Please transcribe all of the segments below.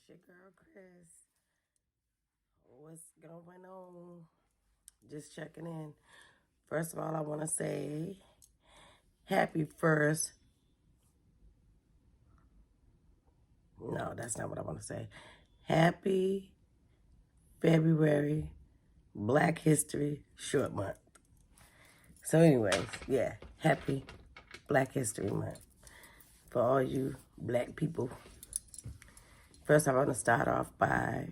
It's your girl Chris. What's going on? Just checking in. First of all, I want to say happy first. No, that's not what I want to say. Happy February Black History Short Month. So, anyways, yeah, happy Black History Month for all you black people. First, I want to start off by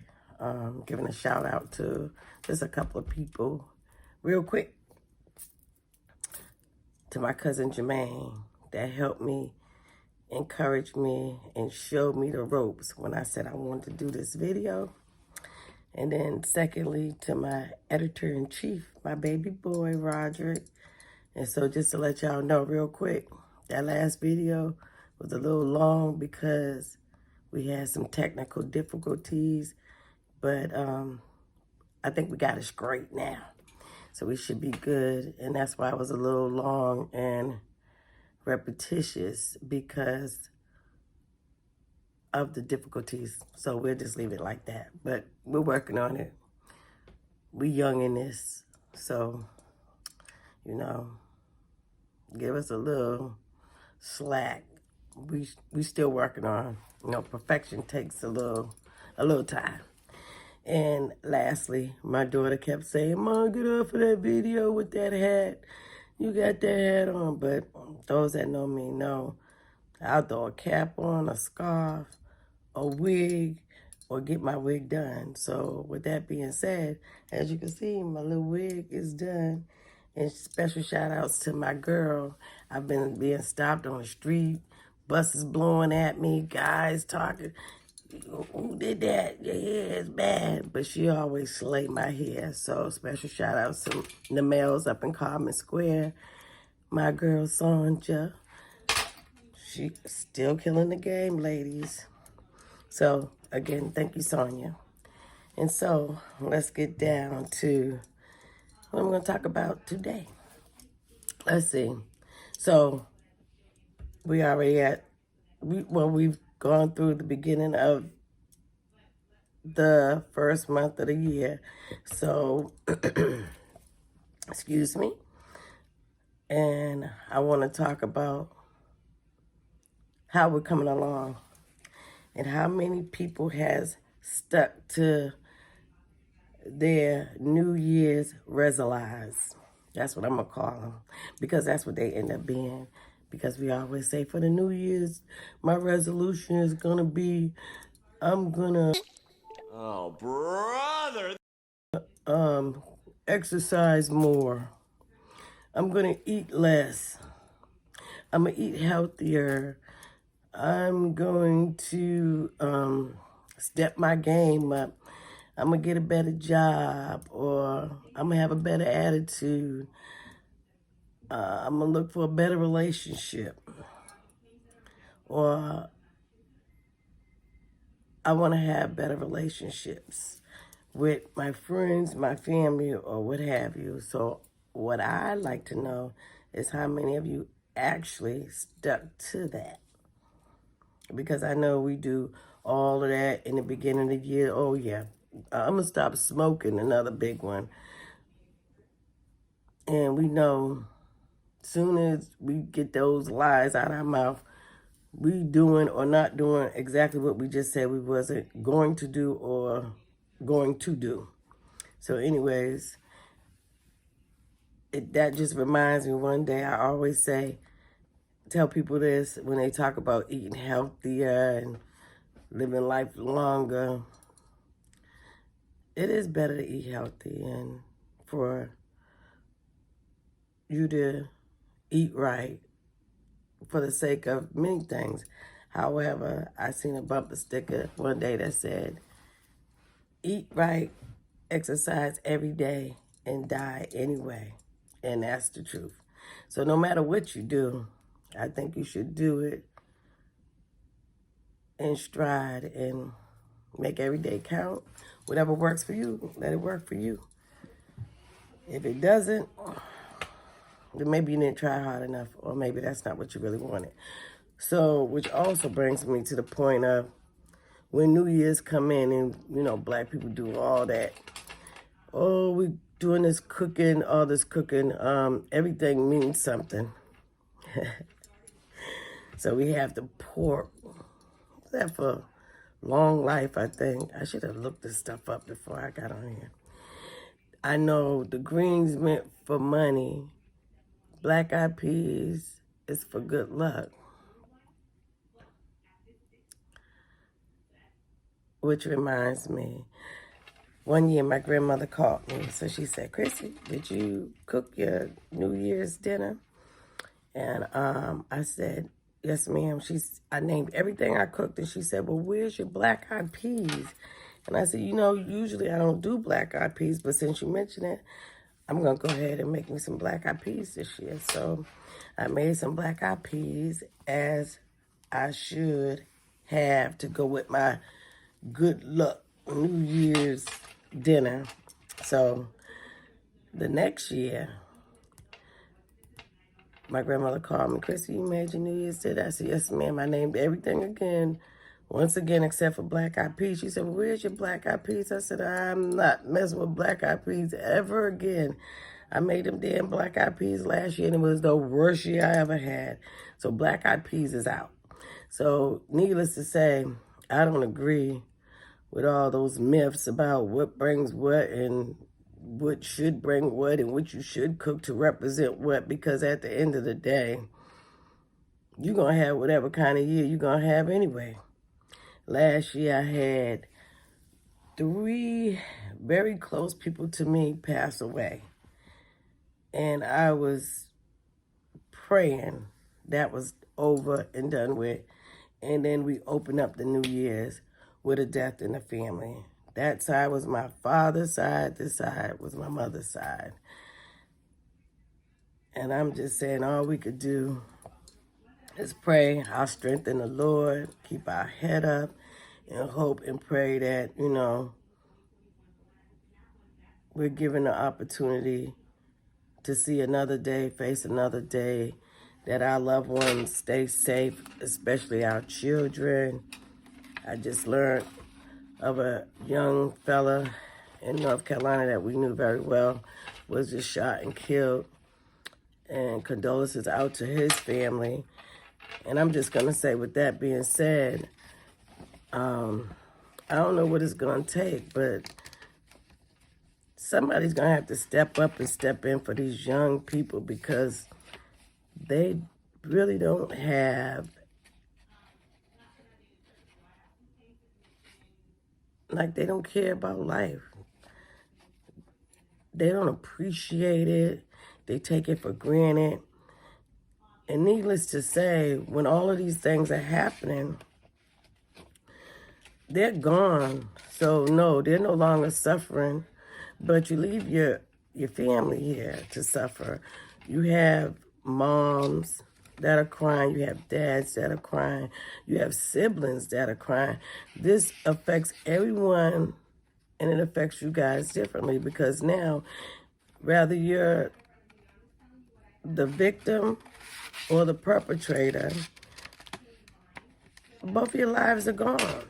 giving a shout out to just a couple of people, real quick. To my cousin Jermaine, that helped me, encouraged me, and showed me the ropes when I said I wanted to do this video. And then secondly, to my editor-in-chief, my baby boy, Roderick. And so just to let y'all know real quick, that last video was a little long because we had some technical difficulties, but I think we got it straight now. So we should be good, and that's why it was a little long and repetitious because of the difficulties. So we'll just leave it like that. But we're working on it. We young in this, so, you know, give us a little slack. We still working on, perfection takes a little time. And lastly, my daughter kept saying, Mom, get off of that video with that hat. You got that hat on. But those that know me know I'll throw a cap on, a scarf, a wig, or get my wig done. So with that being said, as you can see, my little wig is done. And special shout outs to my girl. I've been being stopped on the street, buses blowing at me, guys talking. Who did that? Your hair is bad. But she always slayed my hair. So special shout outs to the males up in Carmen Square. My girl Sonja. She still killing the game, ladies. So again, thank you, Sonia. And so let's get down to what I'm going to talk about today. Let's see. So we already we've gone through the beginning of the first month of the year. So, excuse me. And I want to talk about how we're coming along and how many people has stuck to their New Year's resolutions. That's what I'm going to call them, because that's what they end up being. Because we always say for the New Year's, my resolution is going to be, I'm going to exercise more. I'm going to eat less. I'm going to eat healthier. I'm going to step my game up. I'm going to get a better job, or I'm going to have a better attitude. I'm going to look for a better relationship, or I want to have better relationships with my friends, my family, or what have you. So what I'd like to know is how many of you actually stuck to that. Because I know we do all of that in the beginning of the year. Oh, yeah, I'm going to stop smoking, another big one. And we know soon as we get those lies out of our mouth, we doing or not doing exactly what we just said we wasn't going to do or going to do. So anyways, that just reminds me, one day I always tell people this when they talk about eating healthier and living life longer. It is better to eat healthy and for you to eat right for the sake of many things. However, I seen a bumper sticker one day that said, eat right, exercise every day, and die anyway. And that's the truth. So no matter what you do, I think you should do it in stride and make every day count. Whatever works for you, let it work for you. If it doesn't, then maybe you didn't try hard enough, or maybe that's not what you really wanted. So, which also brings me to the point of, when New Year's come in and, you know, black people do all that. Oh, we doing this cooking, all this cooking. Everything means something. So we have the pork. That for long life, I think. I should have looked this stuff up before I got on here. I know the greens meant for money. Black-eyed peas is for good luck. Which reminds me, one year my grandmother called me. So she said, Chrissy, did you cook your New Year's dinner? And I said, yes, ma'am. I named everything I cooked. And she said, well, where's your black-eyed peas? And I said, you know, usually I don't do black-eyed peas, but since you mentioned it, I'm going to go ahead and make me some black-eyed peas this year. So I made some black-eyed peas, as I should have, to go with my good luck New Year's dinner. So the next year, my grandmother called me, Chrissy, you made your New Year's dinner? I said, yes, ma'am. I named everything again, once again, except for black-eyed peas. She said, well, where's your black-eyed peas? I said, I'm not messing with black-eyed peas ever again. I made them damn black-eyed peas last year, and it was the worst year I ever had. So black-eyed peas is out. So needless to say, I don't agree with all those myths about what brings what and what should bring what and what you should cook to represent what, because at the end of the day, you're going to have whatever kind of year you're going to have anyway. Last year, I had 3 very close people to me pass away. And I was praying that was over and done with. And then we opened up the New Year's with a death in the family. That side was my father's side. This side was my mother's side. And I'm just saying all we could do is pray our strength in the Lord, keep our head up, and hope and pray that, you know, we're given the opportunity to see another day, face another day, that our loved ones stay safe, especially our children. I just learned of a young fella in North Carolina that we knew very well, was just shot and killed. And condolences out to his family. And I'm just going to say, with that being said, I don't know what it's going to take, but somebody's going to have to step up and step in for these young people, because they really don't have, like, they don't care about life. They don't appreciate it. They take it for granted. And needless to say, when all of these things are happening, they're gone. So no, they're no longer suffering, but you leave your family here to suffer. You have moms that are crying. You have dads that are crying. You have siblings that are crying. This affects everyone, and it affects you guys differently, because now, whether you're the victim or the perpetrator, both your lives are gone.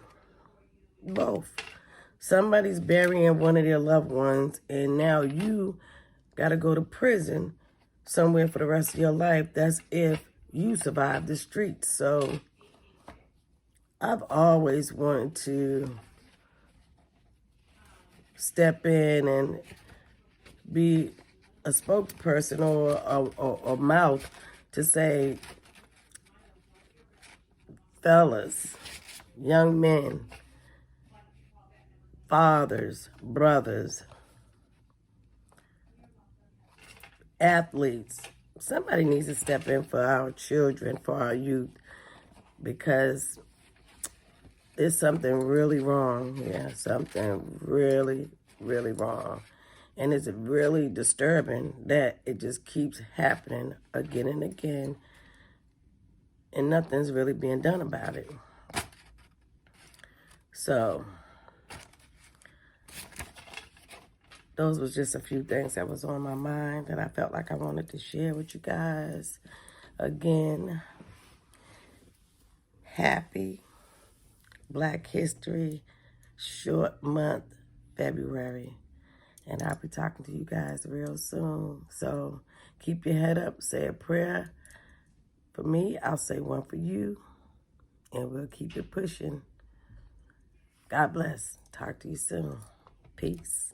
Both. Somebody's burying one of their loved ones, and now you got to go to prison somewhere for the rest of your life. That's if you survive the streets. So I've always wanted to step in and be a spokesperson or a mouth to say, fellas, young men, fathers, brothers, athletes, somebody needs to step in for our children, for our youth, because there's something really wrong here, something really, really wrong. And it's really disturbing that it just keeps happening again and again, and nothing's really being done about it. So those was just a few things that was on my mind that I felt like I wanted to share with you guys. Again, happy Black History Short Month, February. And I'll be talking to you guys real soon. So keep your head up. Say a prayer for me. I'll say one for you. And we'll keep it pushing. God bless. Talk to you soon. Peace.